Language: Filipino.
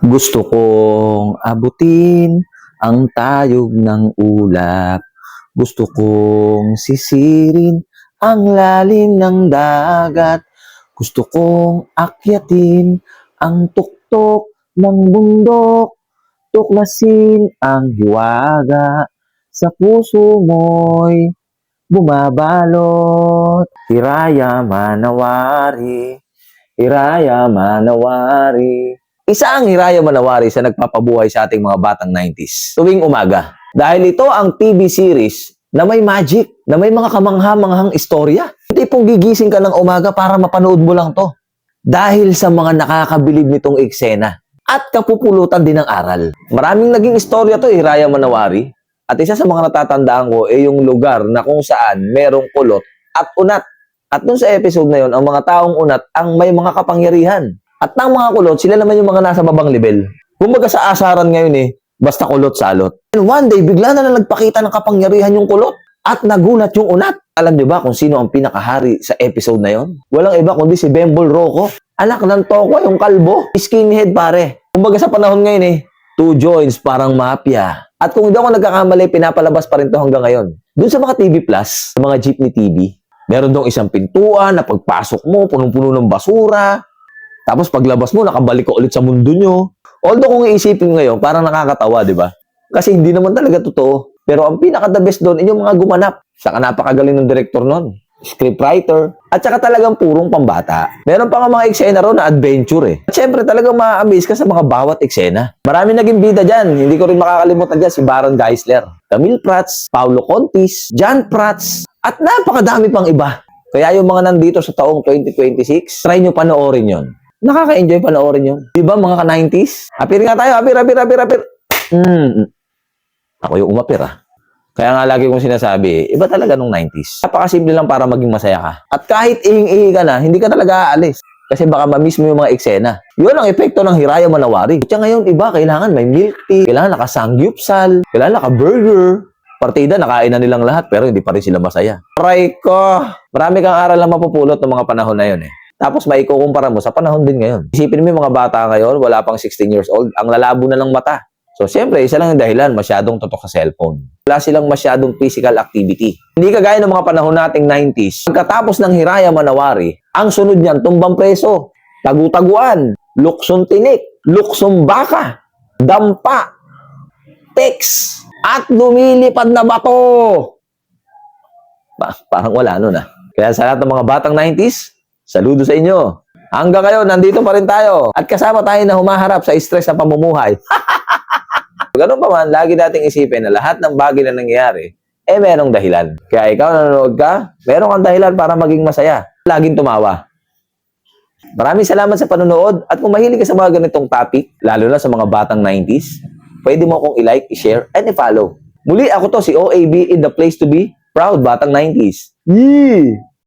Gusto kong abutin ang tayog ng ulap. Gusto kong sisirin ang lalim ng dagat. Gusto kong akyatin ang tuktok ng bundok. Tuklasin ang hiwaga sa puso mo'y bumabalot. Hiraya Manawari, Hiraya Manawari. Isa ang Hiraya Manawari sa nagpapabuhay sa ating mga batang 90s tuwing umaga. Dahil ito ang TV series na may magic, na may mga kamangha-manghang istorya. Hindi pong gigising ka ng umaga para mapanood mo lang to. Dahil sa mga nakakabilib nitong eksena at kapupulutan din ng aral. Maraming naging istorya to, Hiraya Manawari. At isa sa mga natatandaan ko ay yung lugar na kung saan merong kulot at unat. At dun sa episode na yun, ang mga taong unat ang may mga kapangyarihan. At ng mga kulot, sila naman yung mga nasa babang level. Kumbaga sa asaran ngayon basta kulot-salot. And one day, bigla na nagpakita ng kapangyarihan yung kulot. At nagulat yung unat. Alam niyo ba kung sino ang pinakahari sa episode na yon? Walang iba kundi si Bembol Rocco. Anak ng Tokwa, yung kalbo. Skinhead pare. Kumbaga sa panahon ngayon two joints parang mafia. At kung hindi ako nagkakamali, pinapalabas pa rin to hanggang ngayon. Doon sa mga TV Plus, sa mga Jeepney TV, meron dong isang pintuan na pagpasok mo, punong-puno ng basura. Tapos paglabas mo, nakabalik ka ulit sa mundo nyo. Although kung iisipin ngayon, parang nakakatawa, di ba? Kasi hindi naman talaga totoo. Pero ang pinaka-the best doon, yung mga gumanap. Saka napakagaling ng director nun. Scriptwriter, at saka talagang purong pambata. Meron pa nga mga eksena ron na adventure At syempre talagang ma-amaze ka sa mga bawat eksena. Marami naging bida dyan. Hindi ko rin makakalimutan dyan si Baron Geisler, Camille Prats, Paulo Contis, John Prats, at napakadami pang iba. Kaya yung mga nandito sa taong 2026, try nyo panoorin yon. Nakaka-enjoy panoorin yun. Diba mga ka-90s? Apir nga tayo, apir. Ako yung umapir Kaya nga lagi kong sinasabi, iba talaga nung 90s. Napakasimple lang para maging masaya ka. At kahit ihing-ihi ka na, hindi ka talaga aalis. Kasi baka ma-miss mo yung mga eksena. Yun ang epekto ng Hiraya Manawari. Kaya ngayon, iba, kailangan may milk tea, kailangan nakasangyupsal, kailangan naka-burger. Partida, nakain na nilang lahat, pero hindi pa rin sila masaya. Aray ko! Marami kang aral na mapupulot ng mga panahon na yun Tapos maikukumpara mo sa panahon din ngayon. Isipin mo yung mga bata ngayon, wala pang 16 years old, ang lalabo na ng mata. So, siyempre, isa lang yung dahilan, masyadong totok sa cellphone. Wala silang masyadong physical activity. Hindi kagaya ng mga panahon nating 90s. Pagkatapos ng Hiraya Manawari, ang sunod niyan, tumbang preso, tagu-taguan, luksong tinik, luksong baka, dampa, text, at lumilipad na bato. Parang wala nun Kaya sa lahat ng mga batang 90s, saludo sa inyo. Hanggang ngayon, nandito pa rin tayo. At kasama tayo na humaharap sa stress na pamumuhay. Ganun pa man, lagi nating isipin na lahat ng bagay na nangyayari, merong dahilan. Kaya ikaw nanonood ka, meron kang dahilan para maging masaya. Laging tumawa. Maraming salamat sa panonood. At kung mahilig ka sa mga ganitong topic, lalo na sa mga batang 90s, pwede mo akong i-like, i-share, and i-follow. Muli ako to, si OAB in the place to be. Proud Batang 90s. Yee!